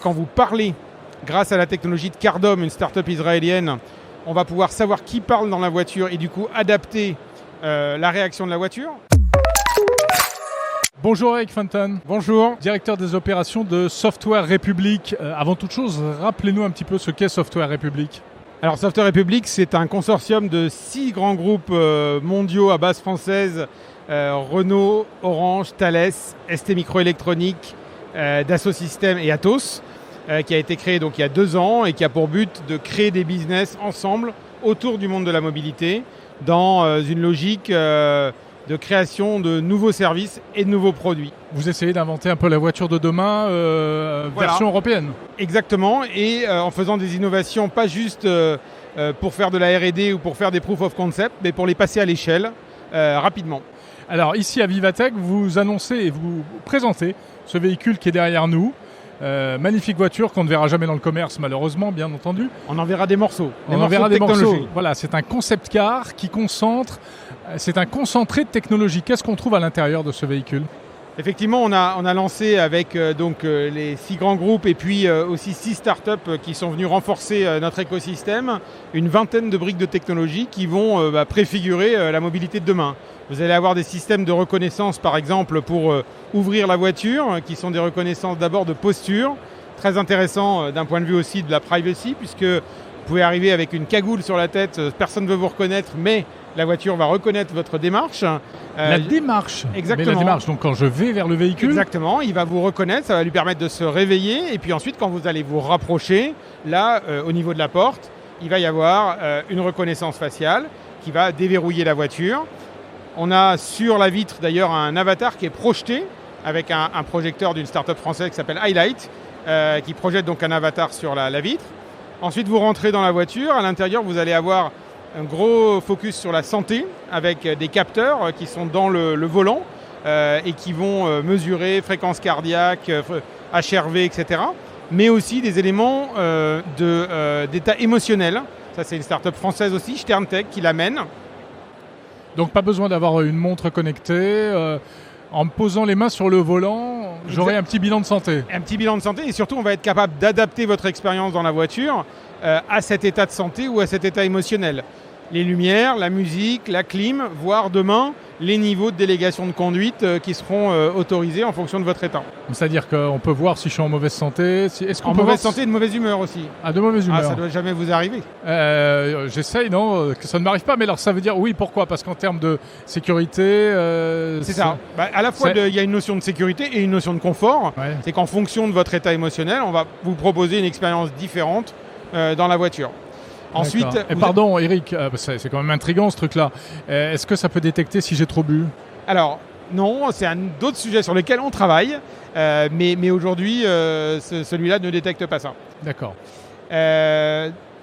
Quand vous parlez, grâce à la technologie de Cardom, une start-up israélienne, on va pouvoir savoir qui parle dans la voiture et du coup adapter la réaction de la voiture. Bonjour Eric Fenton. Bonjour. Directeur des opérations de Software République. Avant toute chose, rappelez-nous un petit peu ce qu'est Software République. Alors Software République, c'est un consortium de 6 grands groupes mondiaux à base française, Renault, Orange, Thales, ST Microélectronique, Dassault Systèmes et Atos, qui a été créé donc il y a 2 ans et qui a pour but de créer des business ensemble autour du monde de la mobilité dans une logique de création de nouveaux services et de nouveaux produits. Vous essayez d'inventer un peu la voiture de demain version européenne. Exactement, et en faisant des innovations pas juste pour faire de la R&D ou pour faire des proof of concept, mais pour les passer à l'échelle rapidement. Alors ici à Vivatech, vous annoncez et vous présentez ce véhicule qui est derrière nous. Magnifique voiture qu'on ne verra jamais dans le commerce malheureusement, bien entendu. On en verra des morceaux. On en verra des morceaux. Voilà, c'est un concept car qui concentre, c'est un concentré de technologie. Qu'est-ce qu'on trouve à l'intérieur de ce véhicule ? Effectivement, on a lancé avec les 6 grands groupes et puis aussi 6 startups qui sont venus renforcer notre écosystème, une vingtaine de briques de technologie qui vont préfigurer la mobilité de demain. Vous allez avoir des systèmes de reconnaissance, par exemple, pour ouvrir la voiture, qui sont des reconnaissances d'abord de posture, très intéressant d'un point de vue aussi de la privacy, puisque vous pouvez arriver avec une cagoule sur la tête, personne ne veut vous reconnaître, mais la voiture va reconnaître votre démarche. La démarche. Exactement. Mais la démarche, donc quand je vais vers le véhicule. Exactement, il va vous reconnaître, ça va lui permettre de se réveiller, et puis ensuite, quand vous allez vous rapprocher, là, au niveau de la porte, il va y avoir une reconnaissance faciale qui va déverrouiller la voiture. On a sur la vitre d'ailleurs un avatar qui est projeté avec un projecteur d'une start-up française qui s'appelle Highlight, qui projette donc un avatar sur la vitre. Ensuite, vous rentrez dans la voiture. À l'intérieur, vous allez avoir un gros focus sur la santé avec des capteurs qui sont dans le volant et qui vont mesurer fréquence cardiaque, HRV, etc. Mais aussi des éléments d'état émotionnel. Ça, c'est une start-up française aussi, Sterntech, qui l'amène. Donc pas besoin d'avoir une montre connectée. En me posant les mains sur le volant, j'aurai un petit bilan de santé. Un petit bilan de santé et surtout on va être capable d'adapter votre expérience dans la voiture à cet état de santé ou à cet état émotionnel. Les lumières, la musique, la clim, voire demain les niveaux de délégation de conduite qui seront autorisés en fonction de votre état. C'est-à-dire qu'on peut voir si je suis en mauvaise santé. Est-ce qu'on en peut mauvaise santé et de mauvaise humeur aussi. Ah, de mauvaise humeur. Ah, ça ne doit jamais vous arriver. J'essaye, non, que ça ne m'arrive pas. Mais alors ça veut dire, oui, pourquoi ? Parce qu'en termes de sécurité... c'est ça. À la fois, il y a une notion de sécurité et une notion de confort. Ouais. C'est qu'en fonction de votre état émotionnel, on va vous proposer une expérience différente dans la voiture. Ensuite, pardon Eric, c'est quand même intriguant ce truc-là. Est-ce que ça peut détecter si j'ai trop bu ? Alors non, c'est d'autres sujets sur lesquels on travaille, mais aujourd'hui celui-là ne détecte pas ça. D'accord.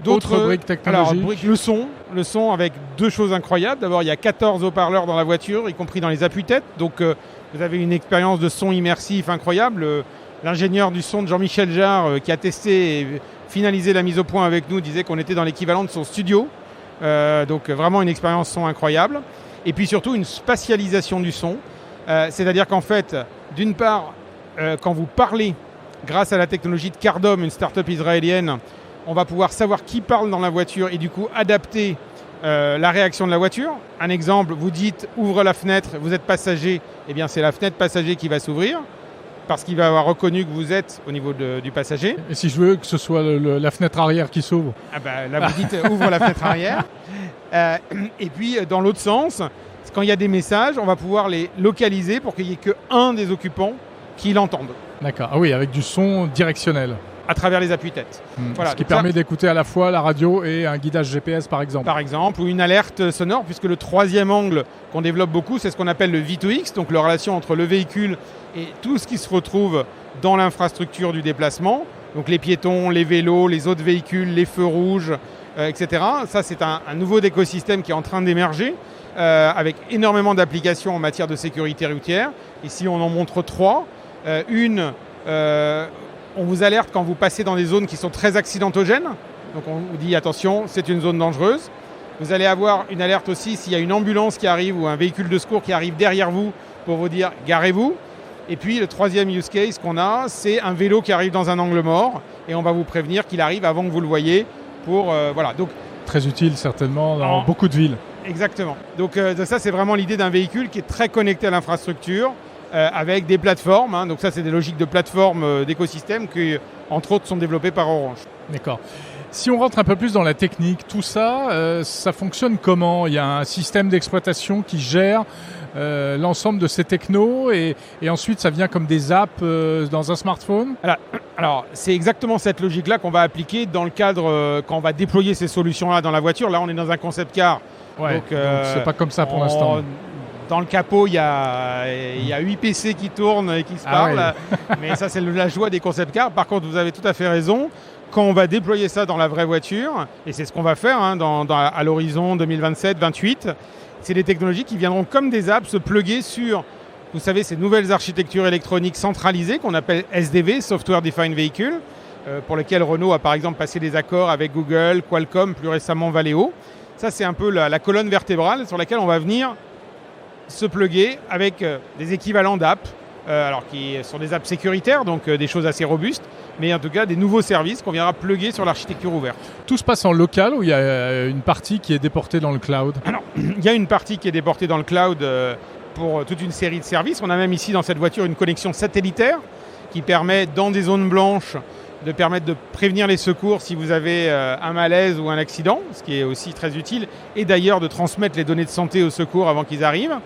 D'autres briques technologiques. Alors, le son avec 2 choses incroyables. D'abord, il y a 14 haut-parleurs dans la voiture, y compris dans les appuis-têtes. Donc vous avez une expérience de son immersif incroyable. L'ingénieur du son de Jean-Michel Jarre qui a testé et finalisé la mise au point avec nous disait qu'on était dans l'équivalent de son studio. Donc vraiment une expérience son incroyable. Et puis surtout une spatialisation du son. C'est-à-dire qu'en fait, d'une part, quand vous parlez, grâce à la technologie de Cardom, une start-up israélienne, on va pouvoir savoir qui parle dans la voiture et du coup adapter la réaction de la voiture. Un exemple, vous dites « ouvre la fenêtre », vous êtes passager, eh bien c'est la fenêtre passager qui va s'ouvrir parce qu'il va avoir reconnu que vous êtes au niveau du passager. Et si je veux que ce soit la fenêtre arrière qui s'ouvre ? Là vous dites « ouvre la fenêtre arrière ». Et puis dans l'autre sens, quand il y a des messages, on va pouvoir les localiser pour qu'il n'y ait qu'un des occupants qui l'entende. D'accord, ah oui, avec du son directionnel. À travers les appuis-têtes. Voilà, ce qui permet d'écouter à la fois la radio et un guidage GPS par exemple. Par exemple, ou une alerte sonore, puisque le 3e angle qu'on développe beaucoup, c'est ce qu'on appelle le V2X, donc la relation entre le véhicule et tout ce qui se retrouve dans l'infrastructure du déplacement, donc les piétons, les vélos, les autres véhicules, les feux rouges, etc. Ça, c'est un nouveau écosystème qui est en train d'émerger, avec énormément d'applications en matière de sécurité routière. Ici, on en montre 3. On vous alerte quand vous passez dans des zones qui sont très accidentogènes. Donc on vous dit attention, c'est une zone dangereuse. Vous allez avoir une alerte aussi s'il y a une ambulance qui arrive ou un véhicule de secours qui arrive derrière vous pour vous dire garez-vous. Et puis le troisième use case qu'on a, c'est un vélo qui arrive dans un angle mort et on va vous prévenir qu'il arrive avant que vous le voyez. Voilà. Donc, très utile certainement dans beaucoup de villes. Exactement. Donc ça, c'est vraiment l'idée d'un véhicule qui est très connecté à l'infrastructure avec des plateformes. Donc ça, c'est des logiques de plateformes d'écosystème qui, entre autres, sont développées par Orange. D'accord. Si on rentre un peu plus dans la technique, tout ça, ça fonctionne comment ? Il y a un système d'exploitation qui gère l'ensemble de ces technos et ensuite ça vient comme des apps dans un smartphone ? Alors, c'est exactement cette logique-là qu'on va appliquer dans le cadre quand on va déployer ces solutions-là dans la voiture. Là, on est dans un concept car. Ouais, donc c'est pas comme ça pour l'instant. Dans le capot, il y a 8 PC qui tournent et qui se parlent. Oui. Mais ça, c'est la joie des concept cars. Par contre, vous avez tout à fait raison. Quand on va déployer ça dans la vraie voiture, et c'est ce qu'on va faire à l'horizon 2027-28, c'est des technologies qui viendront comme des apps se plugger sur, vous savez, ces nouvelles architectures électroniques centralisées qu'on appelle SDV, Software Defined Vehicle, pour lesquelles Renault a par exemple passé des accords avec Google, Qualcomm, plus récemment Valeo. Ça, c'est un peu la colonne vertébrale sur laquelle on va venir se plugger avec des équivalents d'apps, qui sont des apps sécuritaires, donc des choses assez robustes, mais en tout cas des nouveaux services qu'on viendra plugger sur l'architecture ouverte. Tout se passe en local ou il y a une partie qui est déportée dans le cloud ? Alors, il y a une partie qui est déportée dans le cloud pour toute une série de services. On a même ici dans cette voiture une connexion satellitaire qui permet, dans des zones blanches, de permettre de prévenir les secours si vous avez un malaise ou un accident, ce qui est aussi très utile, et d'ailleurs de transmettre les données de santé aux secours avant qu'ils arrivent.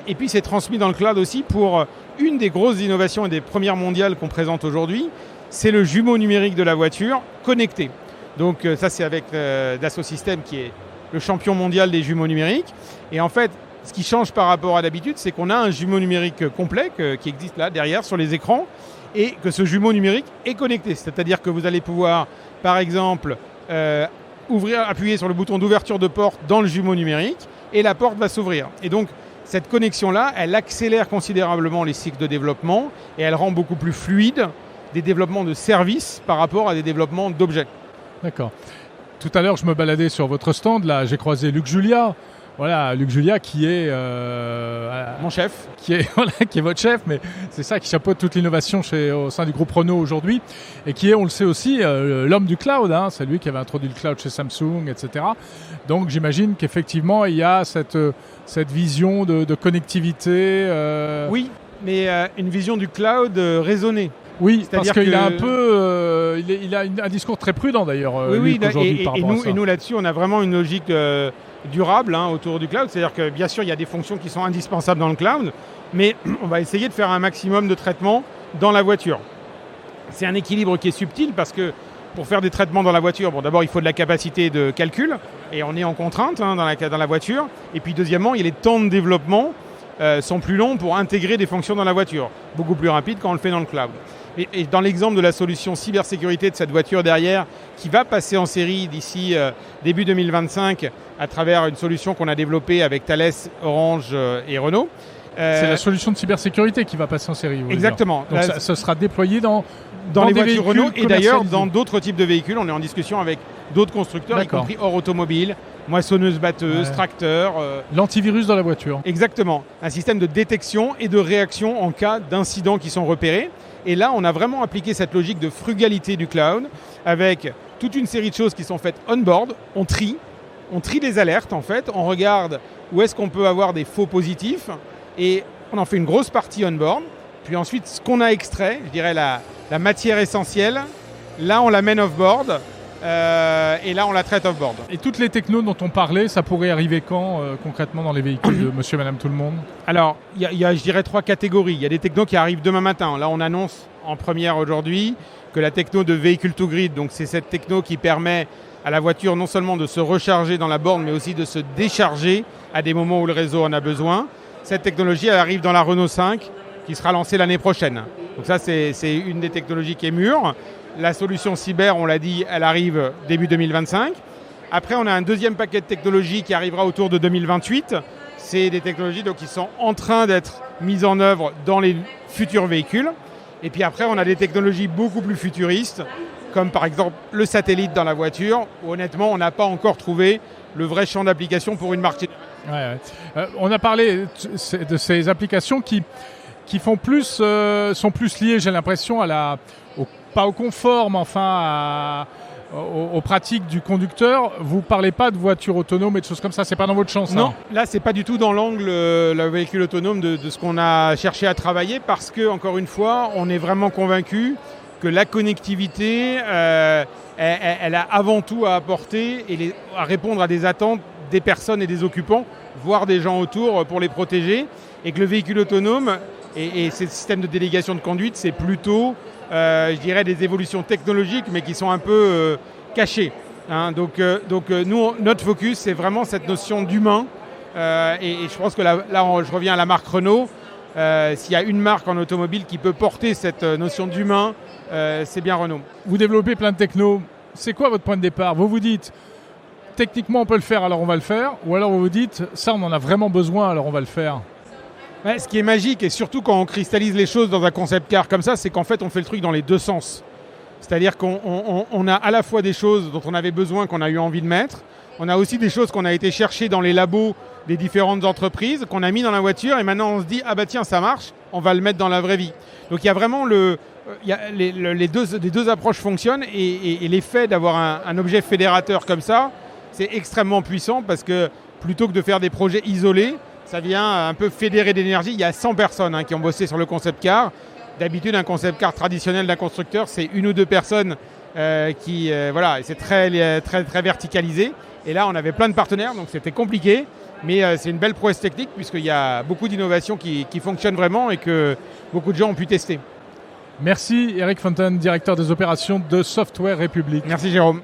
Et puis c'est transmis dans le cloud aussi pour une des grosses innovations et des premières mondiales qu'on présente aujourd'hui, c'est le jumeau numérique de la voiture connecté. Donc ça c'est avec Dassault Systèmes qui est le champion mondial des jumeaux numériques. Et en fait, ce qui change par rapport à d'habitude, c'est qu'on a un jumeau numérique complet qui existe là derrière sur les écrans et que ce jumeau numérique est connecté. C'est-à-dire que vous allez pouvoir, par exemple, appuyer sur le bouton d'ouverture de porte dans le jumeau numérique et la porte va s'ouvrir. Et donc, cette connexion-là, elle accélère considérablement les cycles de développement et elle rend beaucoup plus fluide des développements de services par rapport à des développements d'objets. D'accord. Tout à l'heure, je me baladais sur votre stand. Là, j'ai croisé Luc Julia. Voilà, Luc Julia qui est... mon chef. Qui est votre chef, mais c'est ça qui chapeaute toute l'innovation au sein du groupe Renault aujourd'hui. Et qui est, on le sait aussi, l'homme du cloud. C'est lui qui avait introduit le cloud chez Samsung, etc. Donc j'imagine qu'effectivement, il y a cette vision de connectivité. Oui, mais une vision du cloud raisonnée. Oui, parce qu'il a un peu, il a un discours très prudent d'ailleurs. Oui, aujourd'hui, par rapport à ça. Et nous là-dessus, on a vraiment une logique durable autour du cloud. C'est-à-dire que bien sûr, il y a des fonctions qui sont indispensables dans le cloud, mais on va essayer de faire un maximum de traitements dans la voiture. C'est un équilibre qui est subtil parce que pour faire des traitements dans la voiture, d'abord il faut de la capacité de calcul et on est en contrainte dans la voiture. Et puis deuxièmement, les temps de développement sont plus longs pour intégrer des fonctions dans la voiture, beaucoup plus rapides quand on le fait dans le cloud. Et dans l'exemple de la solution cybersécurité de cette voiture derrière, qui va passer en série d'ici début 2025 à travers une solution qu'on a développée avec Thales, Orange et Renault. C'est la solution de cybersécurité qui va passer en série. Exactement. Donc ça sera déployé dans les voitures Renault et d'ailleurs dans d'autres types de véhicules. On est en discussion avec d'autres constructeurs, y compris hors automobile, moissonneuses-batteuses, tracteurs. L'antivirus dans la voiture. Exactement. Un système de détection et de réaction en cas d'incidents qui sont repérés. Et là, on a vraiment appliqué cette logique de frugalité du cloud avec toute une série de choses qui sont faites on-board. On trie les alertes en fait. On regarde où est-ce qu'on peut avoir des faux positifs et on en fait une grosse partie on-board. Puis ensuite, ce qu'on a extrait, je dirais la matière essentielle, là on l'amène off-board et là on la traite off-board. Et toutes les technos dont on parlait, ça pourrait arriver quand concrètement dans les véhicules de monsieur et madame tout le monde ? Alors, il y a, je dirais, 3 catégories. Il y a des technos qui arrivent demain matin. Là, on annonce en première aujourd'hui que la techno de Vehicle to Grid, donc c'est cette techno qui permet à la voiture non seulement de se recharger dans la borne, mais aussi de se décharger à des moments où le réseau en a besoin. Cette technologie, elle arrive dans la Renault 5, qui sera lancée l'année prochaine. Donc ça, c'est une des technologies qui est mûre. La solution cyber, on l'a dit, elle arrive début 2025. Après, on a un deuxième paquet de technologies qui arrivera autour de 2028. C'est des technologies qui sont en train d'être mises en œuvre dans les futurs véhicules. Et puis après, on a des technologies beaucoup plus futuristes, comme par exemple le satellite dans la voiture, où honnêtement, on n'a pas encore trouvé le vrai champ d'application pour une marque. On a parlé de ces applications qui qui sont plus liés, j'ai l'impression, pas au confort, mais enfin aux pratiques du conducteur. Vous parlez pas de voitures autonomes et de choses comme ça, c'est pas dans votre champ, ça? Non, là c'est pas du tout dans l'angle le véhicule autonome de ce qu'on a cherché à travailler, parce que, encore une fois, on est vraiment convaincu que la connectivité, elle a avant tout à apporter et à répondre à des attentes des personnes et des occupants, voire des gens autour, pour les protéger, et que le véhicule autonome et ces systèmes de délégation de conduite, c'est plutôt, je dirais, des évolutions technologiques, mais qui sont un peu cachées. Hein. Donc nous, notre focus, c'est vraiment cette notion d'humain. Et je pense que là, je reviens à la marque Renault. S'il y a une marque en automobile qui peut porter cette notion d'humain, c'est bien Renault. Vous développez plein de techno. C'est quoi votre point de départ? Vous vous dites, techniquement on peut le faire, alors on va le faire, ou alors vous vous dites, ça on en a vraiment besoin, alors on va le faire? Ouais, ce qui est magique, et surtout quand on cristallise les choses dans un concept car comme ça, c'est qu'en fait on fait le truc dans les deux sens. C'est-à-dire qu'on a à la fois des choses dont on avait besoin, qu'on a eu envie de mettre, on a aussi des choses qu'on a été chercher dans les labos des différentes entreprises, qu'on a mis dans la voiture, et maintenant on se dit, ah bah tiens, ça marche, on va le mettre dans la vraie vie. Donc il y a vraiment les deux approches fonctionnent, et l'effet d'avoir un objet fédérateur comme ça, c'est extrêmement puissant, parce que plutôt que de faire des projets isolés, ça vient un peu fédérer d'énergie. Il y a 100 personnes qui ont bossé sur le concept car. D'habitude, un concept car traditionnel d'un constructeur, c'est une ou deux personnes voilà, et c'est très, très, très verticalisé. Et là, on avait plein de partenaires, donc c'était compliqué. Mais c'est une belle prouesse technique, puisqu'il y a beaucoup d'innovations qui fonctionnent vraiment et que beaucoup de gens ont pu tester. Merci Eric Fontaine, directeur des opérations de Software République. Merci Jérôme.